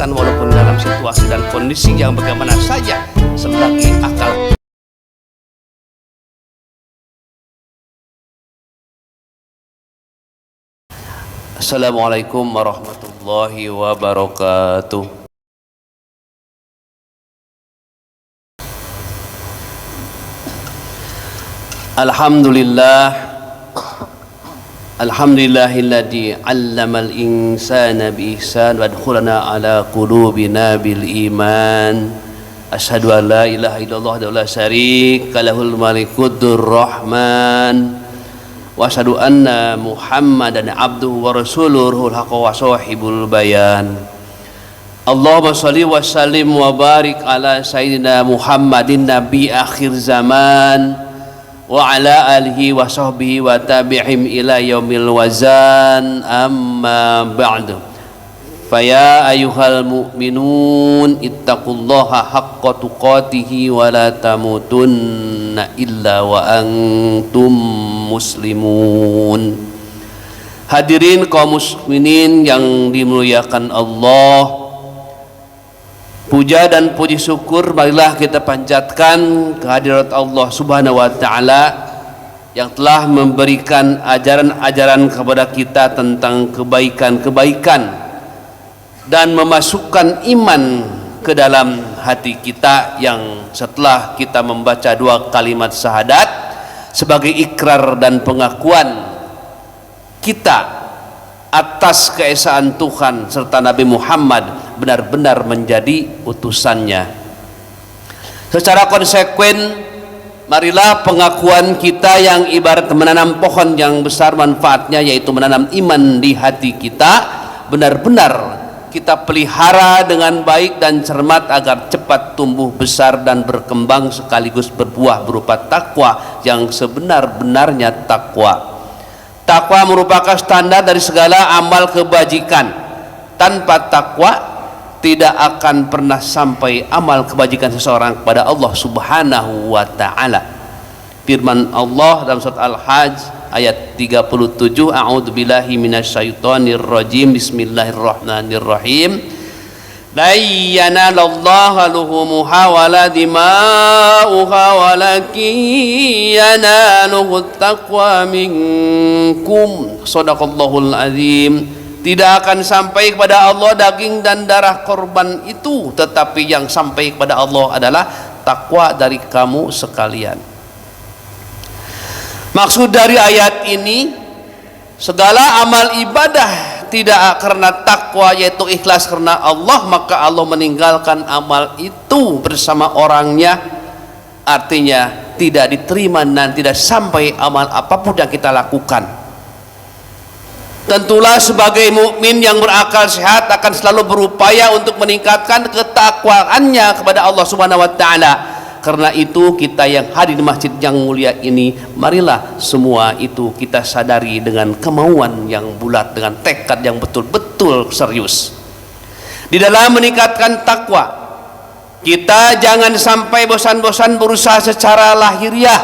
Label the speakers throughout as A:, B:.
A: lakukan walaupun dalam situasi dan kondisi yang bagaimana saja selagi akal. Assalamualaikum warahmatullahi wabarakatuh. Alhamdulillahilladzi 'allamal insana bi ihsan wa adkhalana ala qulubina bil iman. Asyhadu an la ilaha illallah wa la syarika lahul malikudur rahman. Wa asyhadu anna Muhammadan abduhu wa rasuluhul haqqa wa sahibul bayan. Allahumma shalli wa sallim wa barik ala sayyidina Muhammadin nabi akhir zaman wa ala alihi wa sahbihi wa tabi'im ila yaumil wazan, amma ba'du. Faya ayyuhal mu'minun ittaqullaha haqqa tuqatihi wa la tamutunna illa wa antum muslimun. Hadirin kaum muslimin yang dimuliakan Allah, puja dan puji syukur marilah kita panjatkan kehadirat Allah Subhanahu wa taala yang telah memberikan ajaran-ajaran kepada kita tentang kebaikan-kebaikan dan memasukkan iman ke dalam hati kita, yang setelah kita membaca dua kalimat syahadat sebagai ikrar dan pengakuan kita atas keesaan Tuhan serta Nabi Muhammad benar-benar menjadi utusannya. Secara konsekuen, marilah pengakuan kita yang ibarat menanam pohon yang besar manfaatnya, yaitu menanam iman di hati kita, benar-benar kita pelihara dengan baik dan cermat agar cepat tumbuh besar dan berkembang sekaligus berbuah berupa takwa yang sebenar-benarnya takwa. Takwa merupakan standar dari segala amal kebajikan. Tanpa takwa tidak akan pernah sampai amal kebajikan seseorang kepada Allah Subhanahu wa taala. Firman Allah dalam surat Al-Hajj ayat 37, a'udzubillahi minasyaitonir rajim, bismillahirrahmanirrahim. La yanalallaha luhumuha wala dima'uha walakin yanaluhu taqwa minkum. Shadaqallahul azim. Tidak akan sampai kepada Allah daging dan darah korban itu, tetapi yang sampai kepada Allah adalah takwa dari kamu sekalian. Maksud dari ayat ini, segala amal ibadah tidak karena takwa, yaitu ikhlas karena Allah, maka Allah meninggalkan amal itu bersama orangnya. Artinya tidak diterima dan tidak sampai amal apapun yang kita lakukan. Tentulah sebagai mukmin yang berakal sehat akan selalu berupaya untuk meningkatkan ketakwaannya kepada Allah Subhanahu wa taala. Karena itu kita yang hadir di masjid yang mulia ini, marilah semua itu kita sadari dengan kemauan yang bulat, dengan tekad yang betul-betul serius di dalam meningkatkan takwa. Kita jangan sampai bosan-bosan berusaha secara lahiriah,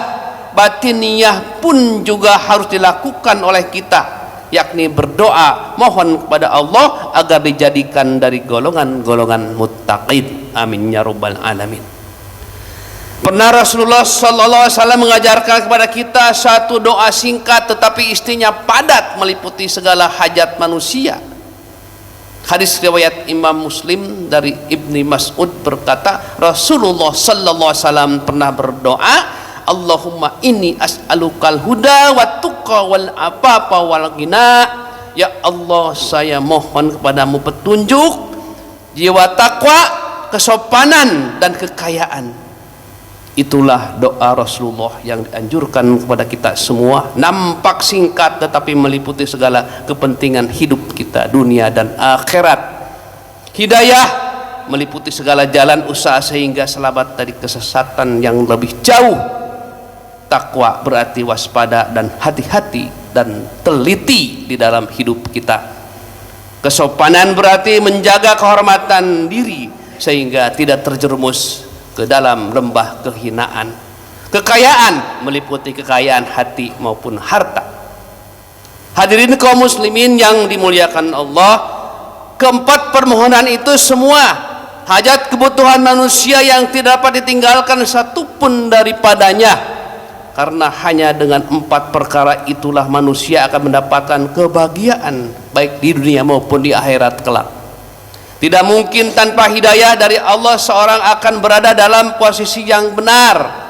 A: batiniah pun juga harus dilakukan oleh kita, yakni berdoa mohon kepada Allah agar dijadikan dari golongan-golongan muttaqin. Amin ya rabbal alamin. Pernah Rasulullah sallallahu alaihi wasallam mengajarkan kepada kita satu doa singkat tetapi isinya padat meliputi segala hajat manusia. Hadis riwayat Imam Muslim dari Ibni Mas'ud berkata, Rasulullah sallallahu alaihi wasallam pernah berdoa, Allahumma inni as'alukal huda wa tuqa wal afafa wal ghina. Ya Allah, saya mohon kepadamu petunjuk, jiwa takwa, kesopanan dan kekayaan. Itulah doa Rasulullah yang dianjurkan kepada kita semua. Nampak singkat tetapi meliputi segala kepentingan hidup kita, dunia dan akhirat. Hidayah meliputi segala jalan usaha sehingga selamat dari kesesatan yang lebih jauh. Takwa berarti waspada dan hati-hati dan teliti di dalam hidup kita. Kesopanan berarti menjaga kehormatan diri sehingga tidak terjerumus ke dalam lembah kehinaan. Kekayaan meliputi kekayaan hati maupun harta. Hadirin kaum muslimin yang dimuliakan Allah, Keempat permohonan itu semua hajat kebutuhan manusia yang tidak dapat ditinggalkan satupun daripadanya, karena hanya dengan 4 perkara itulah manusia akan mendapatkan kebahagiaan baik di dunia maupun di akhirat kelak. Tidak mungkin tanpa hidayah dari Allah seorang akan berada dalam posisi yang benar.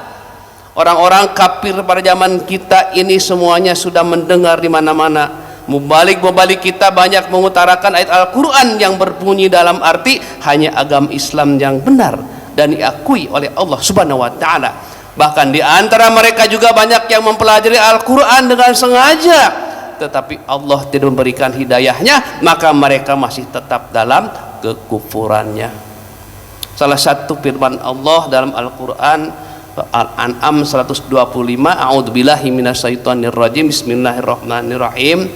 A: Orang-orang kafir pada zaman kita ini semuanya sudah mendengar di mana-mana. Mubalik kita banyak mengutarakan ayat Al-Quran yang berbunyi dalam arti hanya agama Islam yang benar dan diakui oleh Allah Subhanahu wa Ta'ala. Bahkan di antara mereka juga banyak yang mempelajari Al-Quran dengan sengaja, tetapi Allah tidak memberikan hidayahnya, maka mereka masih tetap dalam kekufurannya. Salah satu firman Allah dalam Al-Quran, Al-An'am 125, a'udzubillahi minasyaitonirrajim, bismillahirrahmanirrahim.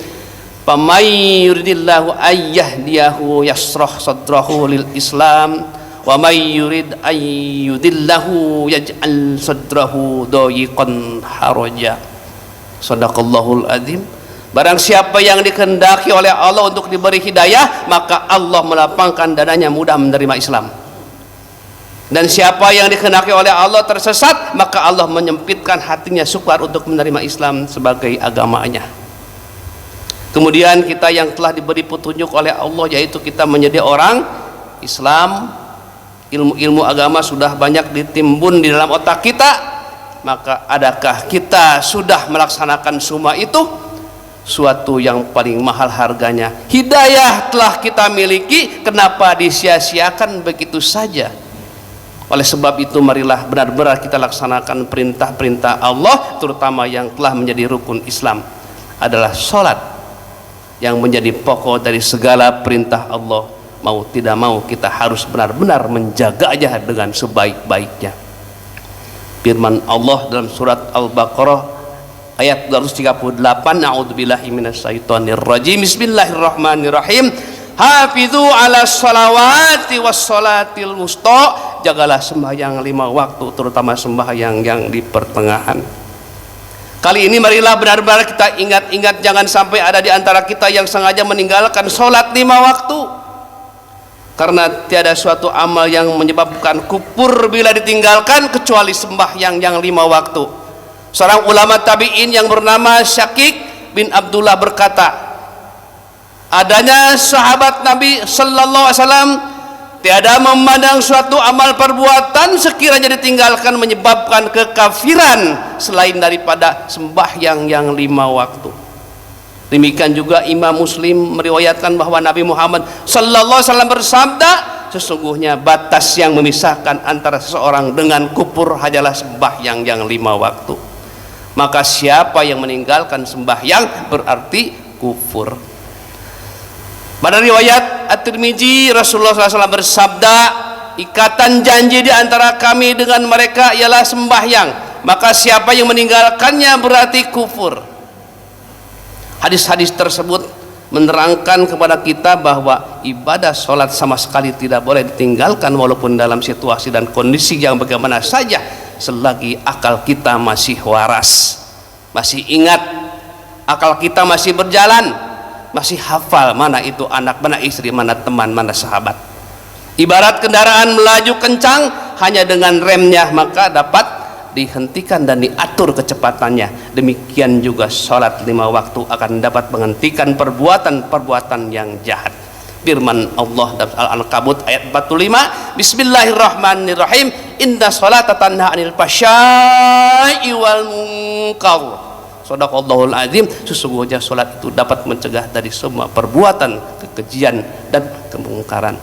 A: Famay yuridillahu ayyahdiyahu yasrah sadrahu lil Islam wa may yurid ayyudillahu yaj'al sadrahu dayiqan haraja. Shadaqallahul azim. Barang siapa yang dikehendaki oleh Allah untuk diberi hidayah, maka Allah melapangkan dadanya mudah menerima Islam. Dan siapa yang dikehendaki oleh Allah tersesat, maka Allah menyempitkan hatinya sukar untuk menerima Islam sebagai agamanya. Kemudian kita yang telah diberi petunjuk oleh Allah, yaitu kita menjadi orang Islam, ilmu-ilmu agama sudah banyak ditimbun di dalam otak kita, maka adakah kita sudah melaksanakan semua itu? Suatu yang paling mahal harganya. Hidayah telah kita miliki, kenapa disia-siakan begitu saja? Oleh sebab itu marilah benar-benar kita laksanakan perintah-perintah Allah, terutama yang telah menjadi rukun Islam adalah sholat, yang menjadi pokok dari segala perintah Allah. Mau tidak mau kita harus benar-benar menjaganya dengan sebaik-baiknya. Firman Allah dalam surat Al-Baqarah ayat 238, a'udzubillahi minasyaitonirrajim, bismillahirrahmanirrahim. Hafizu ala sholawati was sholatil wusta, jagalah sembahyang 5 waktu, terutama sembahyang yang di pertengahan. Kali ini marilah benar-benar kita ingat-ingat, jangan sampai ada di antara kita yang sengaja meninggalkan sholat 5 waktu, karena tiada suatu amal yang menyebabkan kufur bila ditinggalkan kecuali sembahyang yang 5 waktu. Seorang ulama tabi'in yang bernama Syakik bin Abdullah berkata, adanya sahabat Nabi sallallahu alaihi wasallam tiada memandang suatu amal perbuatan sekiranya ditinggalkan menyebabkan kekafiran selain daripada sembahyang yang 5 waktu. Demikian juga Imam Muslim meriwayatkan bahwa Nabi Muhammad sallallahu alaihi wasallam bersabda, sesungguhnya batas yang memisahkan antara seseorang dengan kufur hanyalah sembahyang yang 5 waktu. Maka siapa yang meninggalkan sembahyang berarti kufur. Pada riwayat At-Tirmidzi, Rasulullah SAW bersabda, ikatan janji di antara kami dengan mereka ialah sembahyang, maka siapa yang meninggalkannya berarti kufur. Hadis-hadis tersebut menerangkan kepada kita bahwa ibadah sholat sama sekali tidak boleh ditinggalkan walaupun dalam situasi dan kondisi yang bagaimana saja, selagi akal kita masih waras, masih ingat, akal kita masih berjalan, masih hafal mana itu anak, mana istri, mana teman, mana sahabat. Ibarat kendaraan melaju kencang, hanya dengan remnya maka dapat dihentikan dan diatur kecepatannya. Demikian juga sholat 5 waktu akan dapat menghentikan perbuatan-perbuatan yang jahat. Firman Allah dalam Al-Ankabut ayat 45, bismillahirrahmanirrahim, inna sholata tanha anil fahsya'i wal munkar. Shadaqallahul azim. Sesungguhnya sholat itu dapat mencegah dari semua perbuatan kekejian dan kemungkaran.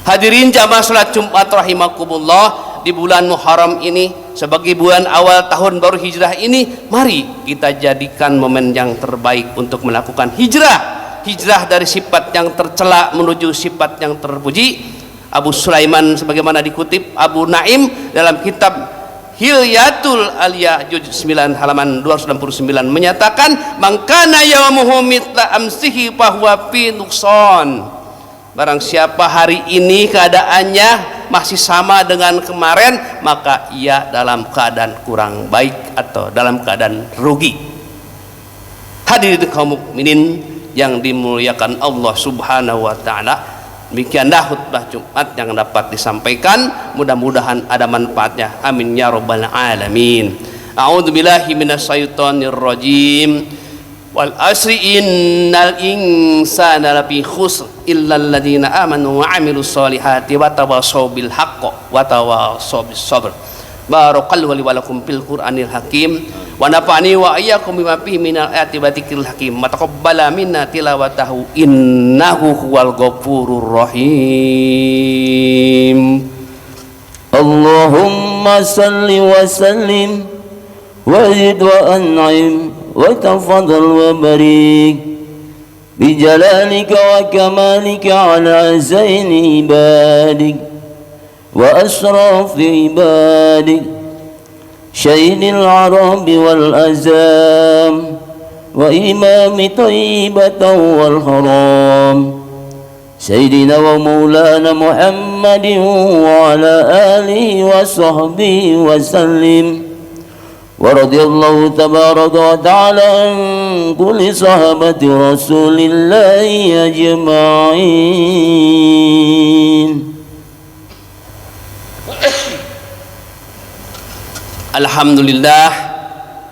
A: Hadirin jamaah sholat Jumat rahimakumullah, di bulan Muharram ini sebagai bulan awal tahun baru hijrah ini, mari kita jadikan momen yang terbaik untuk melakukan hijrah dari sifat yang tercela menuju sifat yang terpuji. Abu Sulaiman sebagaimana dikutip Abu Naim dalam kitab Hilyatul Aliyah juz 9 halaman 269 menyatakan, mangkana yawmuhu mitla amsihi fahuwa fi nuqsan. Barang siapa hari ini keadaannya masih sama dengan kemarin, maka ia dalam keadaan kurang baik atau dalam keadaan rugi. Hadirin kaum mukminin, yang dimuliakan Allah Subhanahu wa taala. Demikianlah khutbah Jumat yang dapat disampaikan, mudah-mudahan ada manfaatnya, amin ya rabbal alamin. A'udzubillahi minasyaitonir rajim. Wal asri innal insana lafi khusr illal ladzina amanu wa 'amilus solihati wa tawassaw bil haqqi wa tawassaw bis sabr. Barakallahu li wa lakum fil Qur'anil hakim wa nafa'ani wa iyyakum bima fihi minal ayati wa dzikril hakim. Taqabbala minna tilawatahu innahu huwal ghafurur rahim.
B: Allahumma salli wa sallim wa zid wa an'im wa tafadhal wa barik bi jalalika wa kamalika ala zaini ibadik wa asrafi ibadik syahidil arabi wal azam wa imami tayyibatan wal haram sayyidina wa maulana Muhammadin wa ala alihi wa sahbihi wa sallim. Wa radiyallahu tabaraka wa ta'ala an kulli sahabati rasulillahi ajma'in.
A: Alhamdulillah,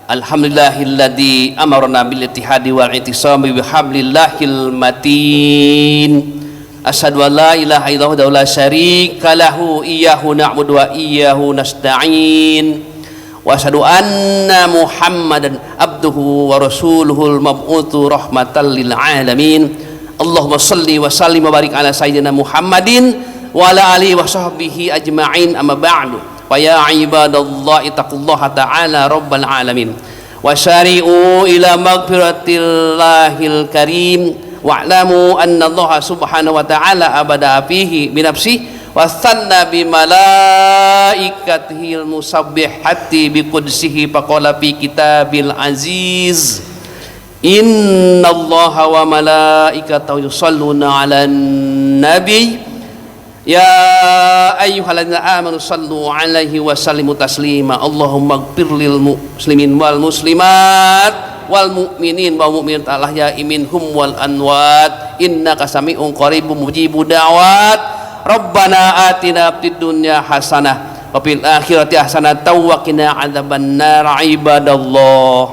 A: alhamdulillahilladzi amarna bil ittihadi wal i'tisami bihablillahil matin. Asyhadu an la ilaha illallah wa la syarika lahu iyyahu na'budu wa iyyahu nasta'in. Wa asyhadu anna Muhammadan abduhu wa rasuluhul mab'utsu rahmatan lil alamin. Allahumma shalli wa sallim wa barik ala sayyidina Muhammadin wa ala alihi wa sahbihi ajma'in, amma ba'du. Wa ya ibadallahi taqullaha ta'ala rabbal alamin wa syari'u ila maghfiratillahil karim wa'lamu anna Allah subhanahu wa ta'ala abada fihi bi nafsihi wa thanna bi malaikatihil musabbihati bi qudsihi faqala fi kitabil aziz innallaha wa malaikatahu yusalluna 'alan nabi ya ayyuhalladzina amanu sallu 'alaihi wa sallimu taslima. Allahumma ighfir lil muslimin wal muslimat wal mu'minin wal mu'minat al-ahya'i minhum wal amwat innaka sami'un qaribun mujibud da'wat. Rabbana atina fid dunya hasanah wa fil akhirati hasanah wa qina adzabannar. Ibadallah,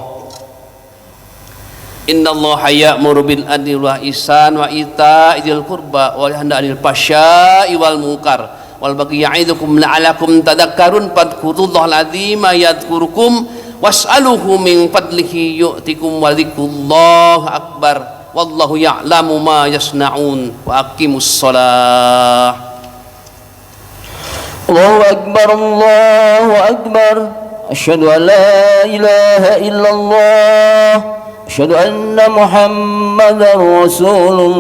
A: innallaha ya'muru bil adli wal ihsan wa ita'il qurba wa yanha 'anil fahsya'i wal munkar wal baghi ya'idukum la'alakum tadhakkarun. Fadhkurullahal azima yadhkurukum was'aluhu min fadlihi yu'tikum wa dzikrullahi akbar. Wallahu ya'lamu ma yasna'un. Wa aqimus shalah.
B: Allahu akbar, Allahu akbar. Asyhadu an la ilaha illallah, asyhadu anna Muhammadar Rasulullah.